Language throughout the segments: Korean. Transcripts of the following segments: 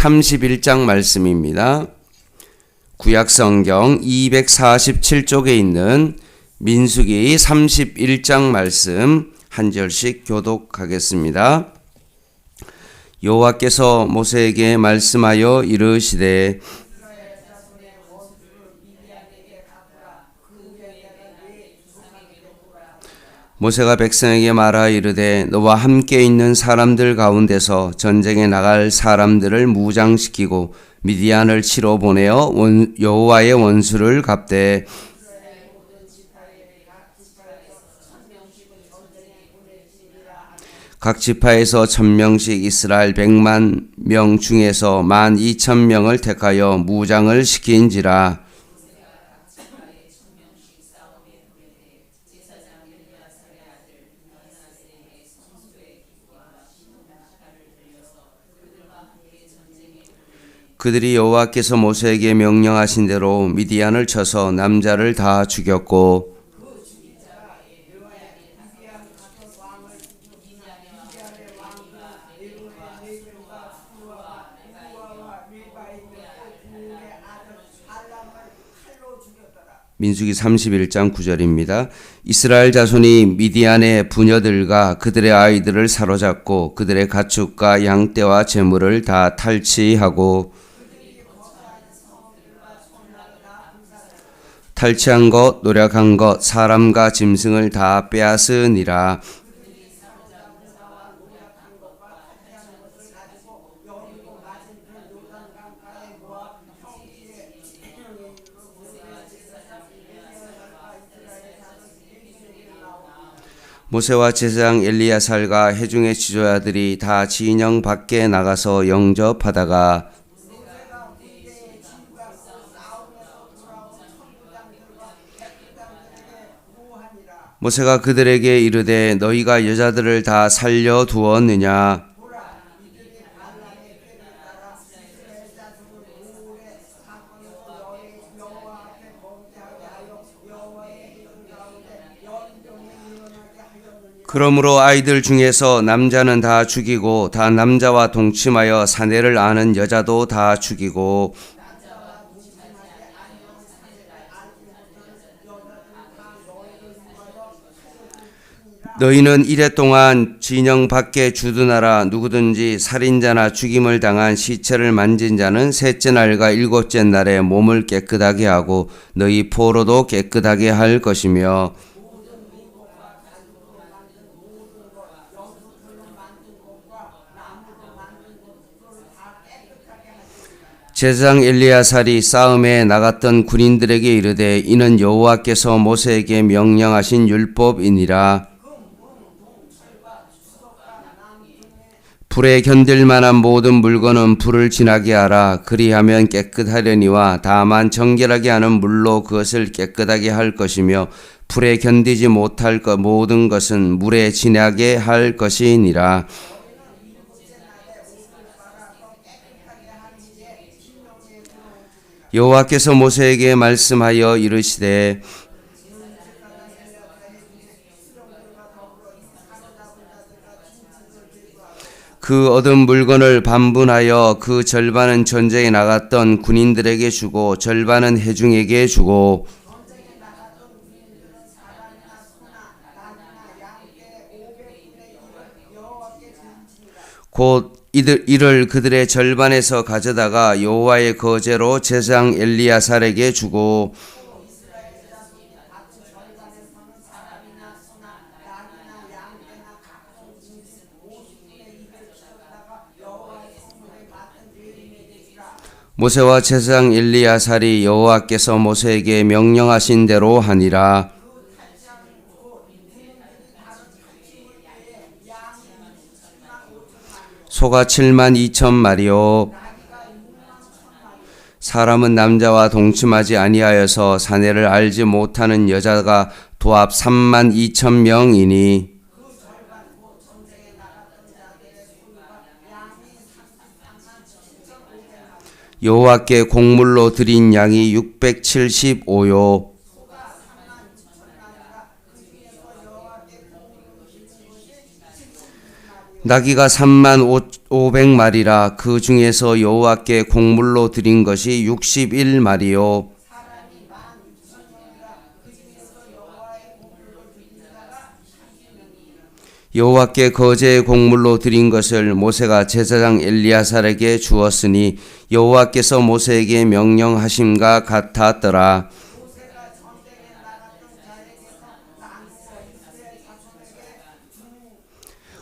31장 말씀입니다. 구약성경 247쪽에 있는 민수기 31장 말씀 한 절씩 교독하겠습니다. 여호와께서 모세에게 말씀하여 이르시되 모세가 백성에게 말하 이르되 너와 함께 있는 사람들 가운데서 전쟁에 나갈 사람들을 무장시키고 미디안을 치러 보내어 여호와의 원수를 갚되 각 지파에서 1000명씩 이스라엘 100만 명 중에서 12,000명을 택하여 무장을 시킨지라. 그들이 여호와께서 모세에게 명령하신 대로 미디안을 쳐서 남자를 다 죽였고 민수기 31장 9절입니다. 이스라엘 자손이 미디안의 부녀들과 그들의 아이들을 사로잡고 그들의 가축과 양떼와 재물을 다 탈취하고 탈취한 것, 노력한 것, 사람과 짐승을 다 빼앗으니라. 모세와 제사장 엘리야살과 회중의 지도자들이 다 진영 밖에 나가서 영접하다가 모세가 그들에게 이르되 너희가 여자들을 다 살려두었느냐? 그러므로 아이들 중에서 남자는 다 죽이고 다 남자와 동침하여 사내를 아는 여자도 다 죽이고 너희는 이래 동안 진영 밖에 주둔하라. 누구든지 살인자나 죽임을 당한 시체를 만진 자는 셋째 날과 일곱째 날에 몸을 깨끗하게 하고 너희 포로도 깨끗하게 할 것이며 제사장 엘리야살이 싸움에 나갔던 군인들에게 이르되 이는 여호와께서 모세에게 명령하신 율법이니라. 불에 견딜 만한 모든 물건은 불을 지나게 하라. 그리하면 깨끗하려니와 다만 정결하게 하는 물로 그것을 깨끗하게 할 것이며 불에 견디지 못할 것 모든 것은 물에 지나게 할 것이니라. 여호와께서 모세에게 말씀하여 이르시되 그 얻은 물건을 반분하여 그 절반은 전쟁에 나갔던 군인들에게 주고 절반은 회중에게 주고 곧 이를 그들의 절반에서 가져다가 여호와의 거제로 제사장 엘리야살에게 주고 모세와 제사장 엘리야살이 여호와께서 모세에게 명령하신 대로 하니라. 소가 72,000마리요 사람은 남자와 동침하지 아니하여서 사내를 알지 못하는 여자가 도합 32,000명이니 여호와께 곡물로 드린 양이 675요 나귀가 35,500마리라. 그 중에서 여호와께 곡물로 드린 것이 61마리요. 여호와께 거제의 곡물로 드린 것을 모세가 제사장 엘리야살에게 주었으니 여호와께서 모세에게 명령하심과 같았더라.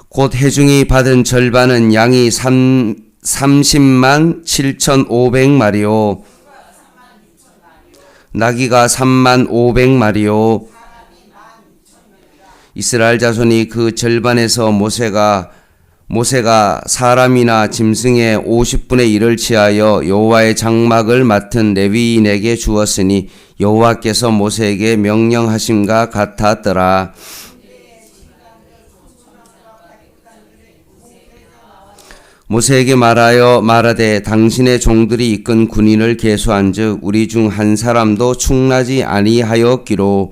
곧 회중이 받은 절반은 양이 30만 7,500마리요. 나귀가 3만 500마리요. 이스라엘 자손이 그 절반에서 모세가 사람이나 짐승의 50분의 1을 취하여 여호와의 장막을 맡은 레위인에게 주었으니 여호와께서 모세에게 명령하심과 같았더라. 모세에게 말하되 당신의 종들이 이끈 군인을 계수한즉 우리 중 한 사람도 충나지 아니하였기로.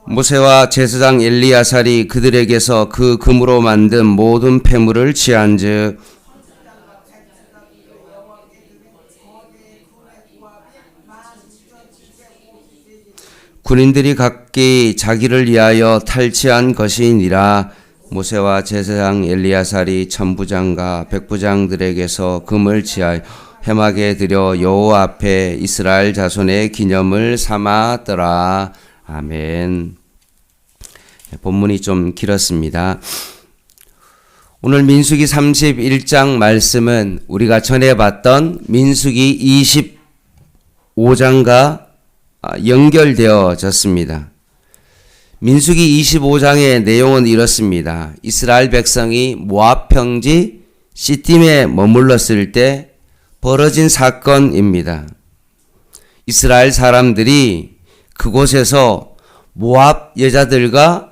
모세와 제사장 엘리야살이 그들에게서 그 금으로 만든 모든 폐물을 취한즉 군인들이 각기 자기를 위하여 탈취한 것이니라. 모세와 제사장 엘리야살이 천부장과 백부장들에게서 금을 취하여 회막에 들여 여호와 앞에 이스라엘 자손의 기념을 삼았더라. 아멘. 본문이 좀 길었습니다. 오늘 민수기 31장 말씀은 우리가 전에 봤던 민수기 25장과 연결되어졌습니다. 민수기 25장의 내용은 이렇습니다. 이스라엘 백성이 모압 평지 시딤에 머물렀을 때 벌어진 사건입니다. 이스라엘 사람들이 그곳에서 모압 여자들과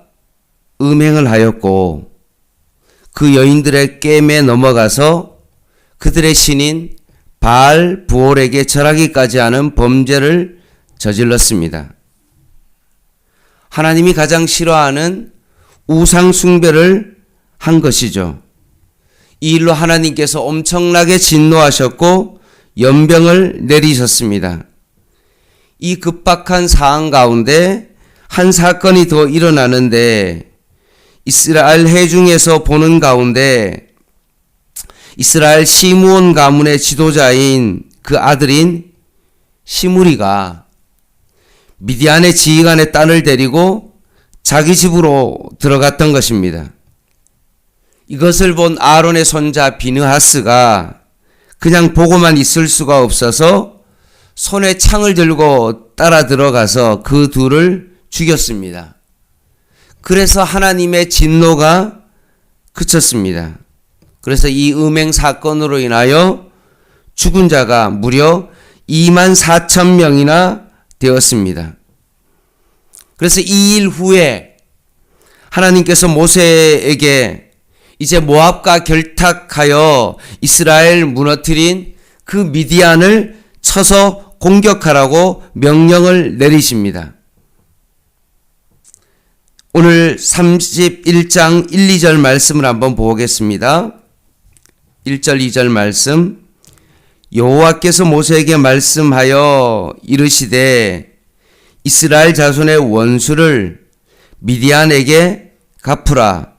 음행을 하였고 그 여인들의 깸에 넘어가서 그들의 신인 바알 부올에게 절하기까지 하는 범죄를 저질렀습니다. 하나님이 가장 싫어하는 우상 숭배를 한 것이죠. 이 일로 하나님께서 엄청나게 진노하셨고 연병을 내리셨습니다. 이 급박한 상황 가운데 한 사건이 더 일어나는데 이스라엘 회중에서 보는 가운데 이스라엘 시므온 가문의 지도자인 그 아들인 시므리가 미디안의 지휘관의 딸을 데리고 자기 집으로 들어갔던 것입니다. 이것을 본 아론의 손자 비느하스가 그냥 보고만 있을 수가 없어서 손에 창을 들고 따라 들어가서 그 둘을 죽였습니다. 그래서 하나님의 진노가 그쳤습니다. 그래서 이 음행 사건으로 인하여 죽은 자가 무려 24,000명이나 되었습니다. 그래서 이 일 후에 하나님께서 모세에게 이제 모압과 결탁하여 이스라엘 무너뜨린 그 미디안을 쳐서 공격하라고 명령을 내리십니다. 오늘 31장 1, 2절 말씀을 한번 보겠습니다. 1절 2절 말씀. 여호와께서 모세에게 말씀하여 이르시되 이스라엘 자손의 원수를 미디안에게 갚으라.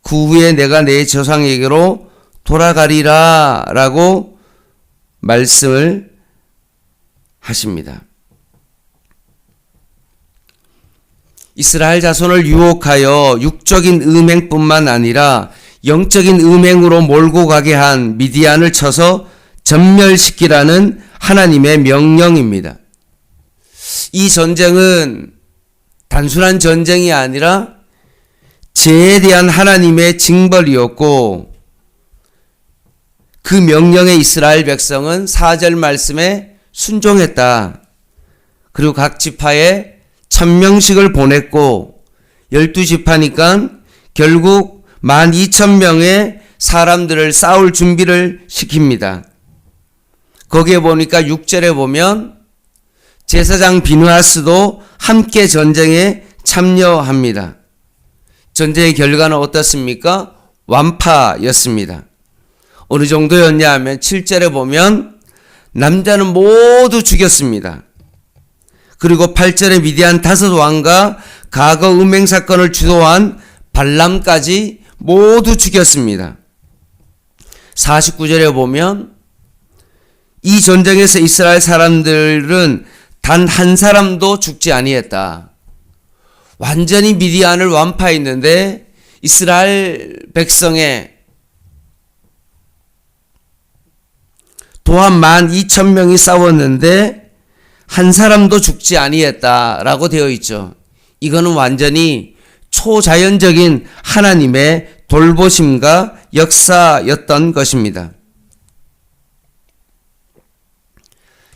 그 후에 내가 내 조상에게로 돌아가리라 라고 말씀을 하십니다. 이스라엘 자손을 유혹하여 육적인 음행뿐만 아니라 영적인 음행으로 몰고 가게 한 미디안을 쳐서 전멸시키라는 하나님의 명령입니다. 이 전쟁은 단순한 전쟁이 아니라 죄에 대한 하나님의 징벌이었고 그 명령에 이스라엘 백성은 4절 말씀에 순종했다. 그리고 각 지파에 1,000명씩을 보냈고 12지파니까 결국 12,000명의 사람들을 싸울 준비를 시킵니다. 거기에 보니까 6절에 보면 제사장 비느하스도 함께 전쟁에 참여합니다. 전쟁의 결과는 어떻습니까? 완파였습니다. 어느 정도였냐 하면 7절에 보면 남자는 모두 죽였습니다. 그리고 8절에 미디안 5왕과 과거 음행 사건을 주도한 발람까지 모두 죽였습니다. 49절에 보면 이 전쟁에서 이스라엘 사람들은 단 한 사람도 죽지 아니했다. 완전히 미디안을 완파했는데 이스라엘 백성의 또한 12,000명이 싸웠는데 한 사람도 죽지 아니했다라고 되어 있죠. 이거는 완전히 초자연적인 하나님의 돌보심과 역사였던 것입니다.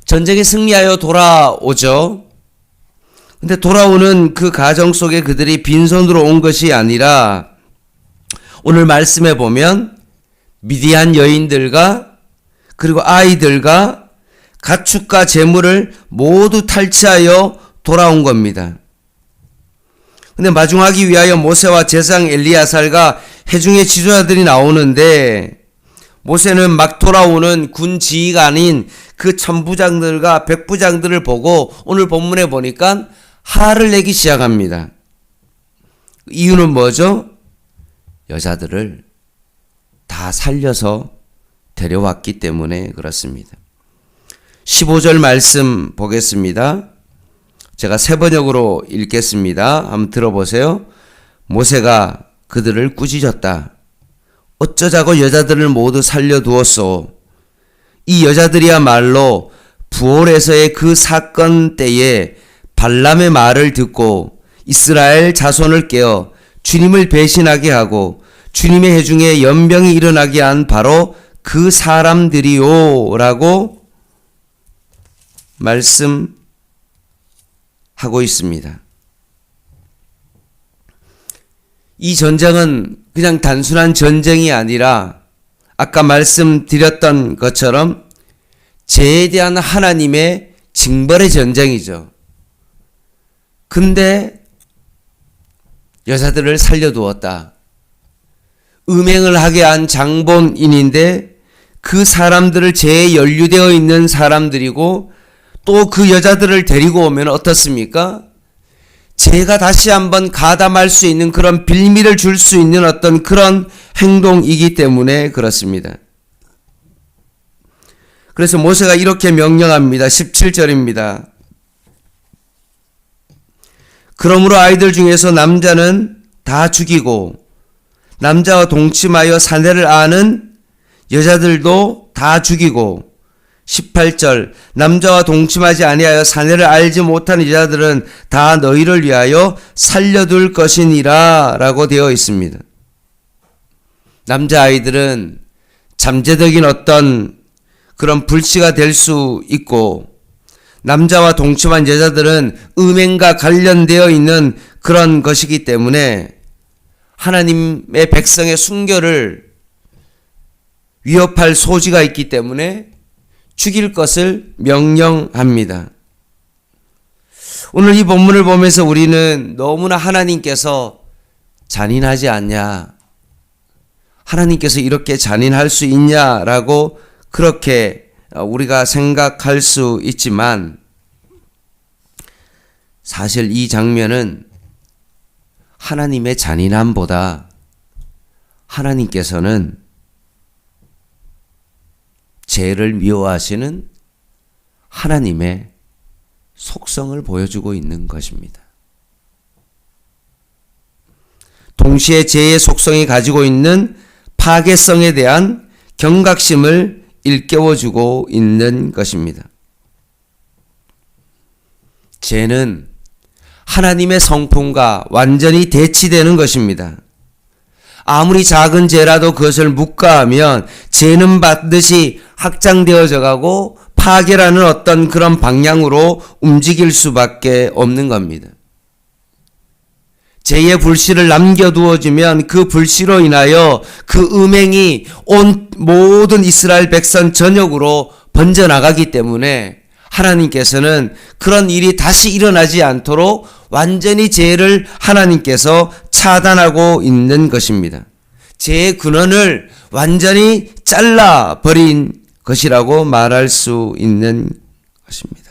전쟁에 승리하여 돌아오죠. 근데 돌아오는 그 가정 속에 그들이 빈손으로 온 것이 아니라 오늘 말씀해 보면 미디안 여인들과 그리고 아이들과 가축과 재물을 모두 탈취하여 돌아온 겁니다. 근데 마중하기 위하여 모세와 제사장 엘리야살과 회중의 지도자들이 나오는데 모세는 막 돌아오는 군 지휘가 아닌 그 천부장들과 백부장들을 보고 오늘 본문에 보니까 화를 내기 시작합니다. 이유는 뭐죠? 여자들을 다 살려서 데려왔기 때문에 그렇습니다. 15절 말씀 보겠습니다. 제가 새 번역으로 읽겠습니다. 한번 들어보세요. 모세가 그들을 꾸짖었다. 어쩌자고 여자들을 모두 살려두었소. 이 여자들이야말로 부올에서의 그 사건 때에 발람의 말을 듣고 이스라엘 자손을 깨어 주님을 배신하게 하고 주님의 회중에 연병이 일어나게 한 바로 그 사람들이요 라고 말씀하고 있습니다. 이 전쟁은 그냥 단순한 전쟁이 아니라 아까 말씀드렸던 것처럼 죄에 대한 하나님의 징벌의 전쟁이죠. 근데 여자들을 살려두었다. 음행을 하게 한 장본인인데 그 사람들을 죄에 연루되어 있는 사람들이고 또 그 여자들을 데리고 오면 어떻습니까? 죄가 다시 한번 가담할 수 있는 그런 빌미를 줄 수 있는 어떤 그런 행동이기 때문에 그렇습니다. 그래서 모세가 이렇게 명령합니다. 17절입니다. 그러므로 아이들 중에서 남자는 다 죽이고 남자와 동침하여 사내를 아는 여자들도 다 죽이고 18절 남자와 동침하지 아니하여 사내를 알지 못하는 여자들은 다 너희를 위하여 살려둘 것이니라 라고 되어 있습니다. 남자아이들은 잠재적인 어떤 그런 불씨가 될 수 있고 남자와 동침한 여자들은 음행과 관련되어 있는 그런 것이기 때문에 하나님의 백성의 순결을 위협할 소지가 있기 때문에 죽일 것을 명령합니다. 오늘 이 본문을 보면서 우리는 너무나 하나님께서 잔인하지 않냐, 하나님께서 이렇게 잔인할 수 있냐라고 그렇게 우리가 생각할 수 있지만 사실 이 장면은 하나님의 잔인함보다 하나님께서는 죄를 미워하시는 하나님의 속성을 보여주고 있는 것입니다. 동시에 죄의 속성이 가지고 있는 파괴성에 대한 경각심을 일깨워주고 있는 것입니다. 죄는 하나님의 성품과 완전히 대치되는 것입니다. 아무리 작은 죄라도 그것을 묵과하면 죄는 반드시 확장되어져 가고 파괴라는 어떤 그런 방향으로 움직일 수밖에 없는 겁니다. 죄의 불씨를 남겨두어주면 그 불씨로 인하여 그 음행이 온 모든 이스라엘 백성 전역으로 번져나가기 때문에 하나님께서는 그런 일이 다시 일어나지 않도록 완전히 죄를 하나님께서 차단하고 있는 것입니다. 죄의 근원을 완전히 잘라버린 것이라고 말할 수 있는 것입니다.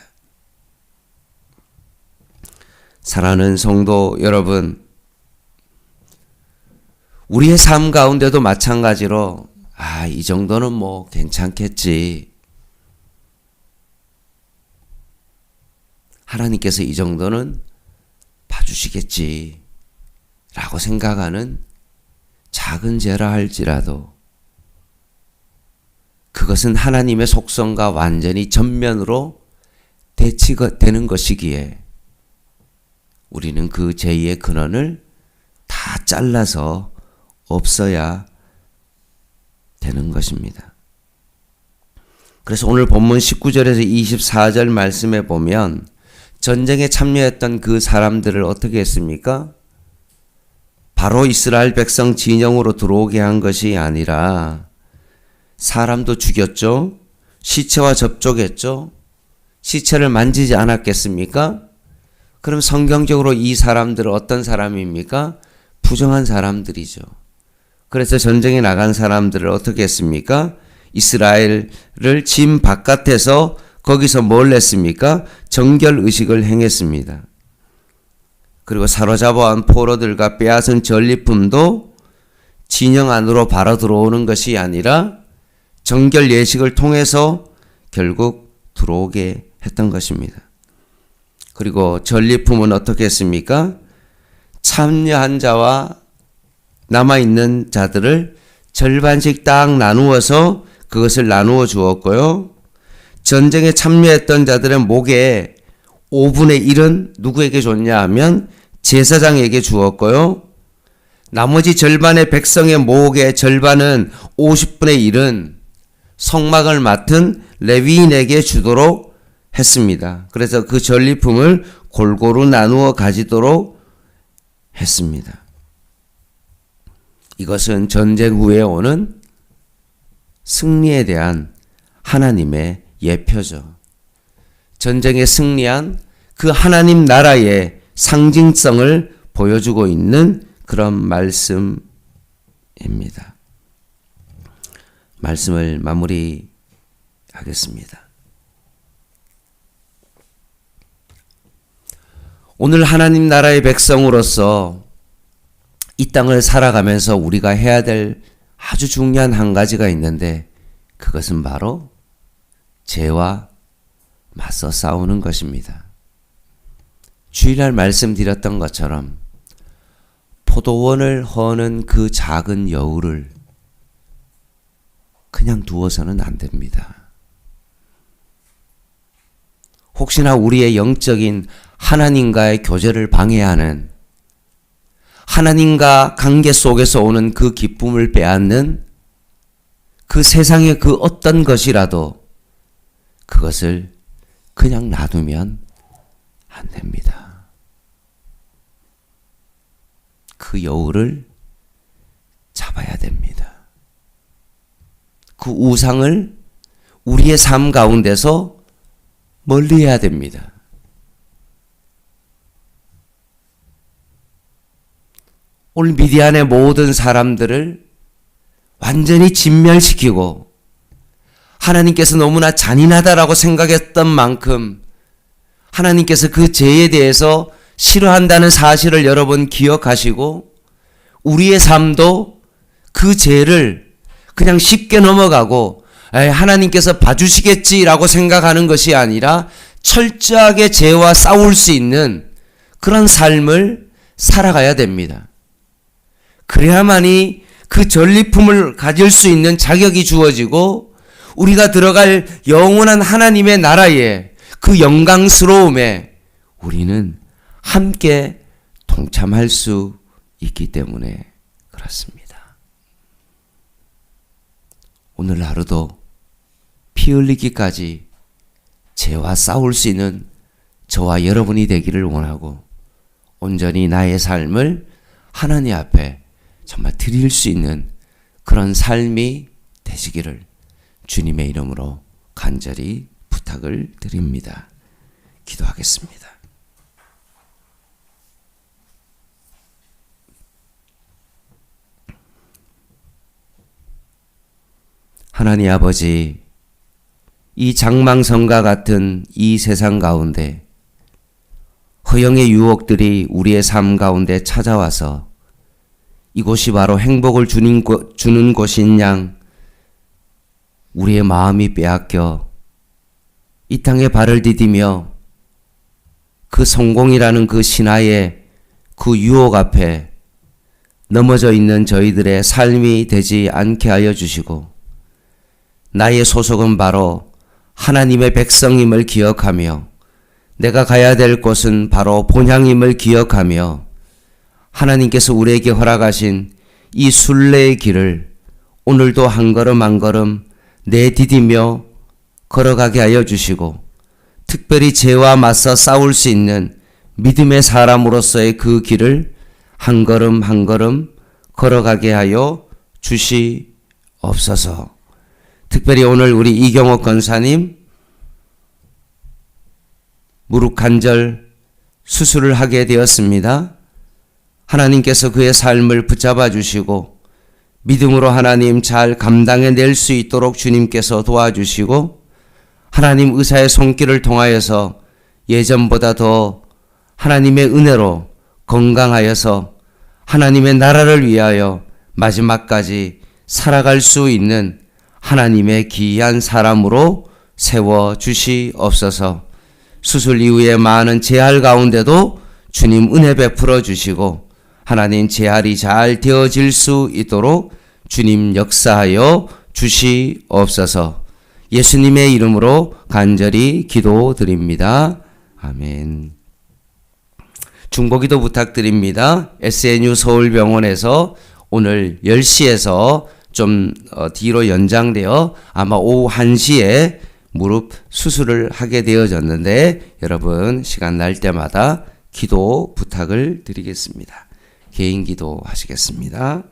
사랑하는 성도 여러분, 우리의 삶 가운데도 마찬가지로 이 정도는 뭐 괜찮겠지. 하나님께서 이 정도는 봐주시겠지 라고 생각하는 작은 죄라 할지라도 그것은 하나님의 속성과 완전히 전면으로 대치되는 것이기에 우리는 그 죄의 근원을 다 잘라서 없어야 되는 것입니다. 그래서 오늘 본문 19절에서 24절 말씀에 보면 전쟁에 참여했던 그 사람들을 어떻게 했습니까? 바로 이스라엘 백성 진영으로 들어오게 한 것이 아니라 사람도 죽였죠. 시체와 접촉했죠. 시체를 만지지 않았겠습니까? 그럼 성경적으로 이 사람들은 어떤 사람입니까? 부정한 사람들이죠. 그래서 전쟁에 나간 사람들을 어떻게 했습니까? 이스라엘을 진 바깥에서 거기서 뭘 했습니까? 정결의식을 행했습니다. 그리고 사로잡아온 포로들과 빼앗은 전리품도 진영 안으로 바로 들어오는 것이 아니라 정결 예식을 통해서 결국 들어오게 했던 것입니다. 그리고 전리품은 어떻게 했습니까? 참여한 자와 남아있는 자들을 절반씩 딱 나누어서 그것을 나누어 주었고요. 전쟁에 참여했던 자들의 목에 5분의 1은 누구에게 줬냐 하면 제사장에게 주었고요. 나머지 절반의 백성의 목의 절반은 50분의 1은 성막을 맡은 레위인에게 주도록 했습니다. 그래서 그 전리품을 골고루 나누어 가지도록 했습니다. 이것은 전쟁 후에 오는 승리에 대한 하나님의 예표죠. 전쟁에 승리한 그 하나님 나라의 상징성을 보여주고 있는 그런 말씀입니다. 말씀을 마무리하겠습니다. 오늘 하나님 나라의 백성으로서 이 땅을 살아가면서 우리가 해야 될 아주 중요한 한 가지가 있는데 그것은 바로 죄와 맞서 싸우는 것입니다. 주일날 말씀드렸던 것처럼 포도원을 허는 그 작은 여우를 그냥 두어서는 안 됩니다. 혹시나 우리의 영적인 하나님과의 교제를 방해하는 하나님과 관계 속에서 오는 그 기쁨을 빼앗는 그 세상의 그 어떤 것이라도 그것을 그냥 놔두면 안 됩니다. 그 여우를 잡아야 됩니다. 그 우상을 우리의 삶 가운데서 멀리해야 됩니다. 오늘 미디안의 모든 사람들을 완전히 진멸시키고 하나님께서 너무나 잔인하다라고 생각했던 만큼 하나님께서 그 죄에 대해서 싫어한다는 사실을 여러분 기억하시고 우리의 삶도 그 죄를 그냥 쉽게 넘어가고 하나님께서 봐주시겠지라고 생각하는 것이 아니라 철저하게 죄와 싸울 수 있는 그런 삶을 살아가야 됩니다. 그래야만이 그 전리품을 가질 수 있는 자격이 주어지고 우리가 들어갈 영원한 하나님의 나라에 그 영광스러움에 우리는 함께 동참할 수 있기 때문에 그렇습니다. 오늘 하루도 피 흘리기까지 죄와 싸울 수 있는 저와 여러분이 되기를 원하고 온전히 나의 삶을 하나님 앞에 정말 드릴 수 있는 그런 삶이 되시기를 주님의 이름으로 간절히 부탁을 드립니다. 기도하겠습니다. 하나님 아버지, 이 장망성과 같은 이 세상 가운데 허영의 유혹들이 우리의 삶 가운데 찾아와서 이곳이 바로 행복을 주는 곳인 양 우리의 마음이 빼앗겨 이 땅에 발을 디디며 그 성공이라는 그 신화의 그 유혹 앞에 넘어져 있는 저희들의 삶이 되지 않게 하여 주시고, 나의 소속은 바로 하나님의 백성임을 기억하며 내가 가야 될 곳은 바로 본향임을 기억하며 하나님께서 우리에게 허락하신 이 순례의 길을 오늘도 한 걸음 한 걸음 내디디며 걸어가게 하여 주시고, 특별히 죄와 맞서 싸울 수 있는 믿음의 사람으로서의 그 길을 한 걸음 한 걸음 걸어가게 하여 주시옵소서. 특별히 오늘 우리 이경옥 권사님 무릎 관절 수술을 하게 되었습니다. 하나님께서 그의 삶을 붙잡아 주시고 믿음으로 하나님 잘 감당해낼 수 있도록 주님께서 도와주시고, 하나님 의사의 손길을 통하여서 예전보다 더 하나님의 은혜로 건강하여서 하나님의 나라를 위하여 마지막까지 살아갈 수 있는 하나님의 귀한 사람으로 세워주시옵소서. 수술 이후에 많은 재활 가운데도 주님 은혜 베풀어 주시고 하나님 재활이 잘 되어질 수 있도록 주님 역사하여 주시옵소서. 예수님의 이름으로 간절히 기도드립니다. 아멘. 중보기도 부탁드립니다. SNU 서울병원에서 오늘 10시에서 좀 뒤로 연장되어 아마 오후 1시에 무릎 수술을 하게 되어졌는데, 여러분 시간 날 때마다 기도 부탁을 드리겠습니다. 개인 기도 하시겠습니다.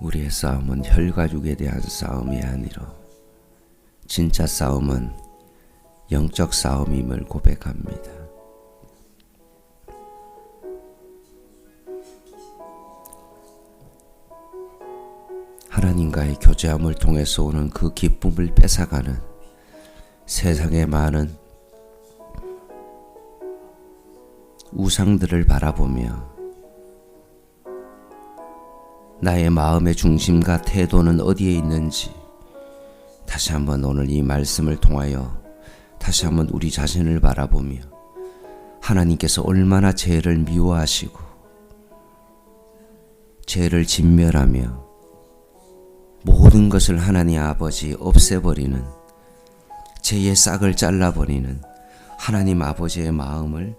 우리의 싸움은 혈가죽에 대한 싸움이 아니라 진짜 싸움은 영적 싸움임을 고백합니다. 하나님과의 교제함을 통해서 오는 그 기쁨을 뺏어가는 세상의 많은 우상들을 바라보며 나의 마음의 중심과 태도는 어디에 있는지 다시 한번 오늘 이 말씀을 통하여 다시 한번 우리 자신을 바라보며 하나님께서 얼마나 죄를 미워하시고 죄를 진멸하며 모든 것을 하나님 아버지 없애버리는, 죄의 싹을 잘라버리는 하나님 아버지의 마음을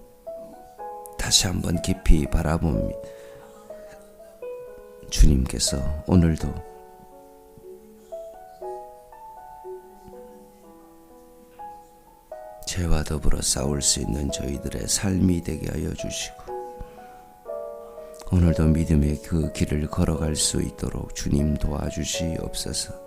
다시 한번 깊이 바라봅니다. 주님께서 오늘도 죄와 더불어 싸울 수 있는 저희들의 삶이 되게 하여 주시고, 오늘도 믿음의 그 길을 걸어갈 수 있도록 주님 도와주시옵소서.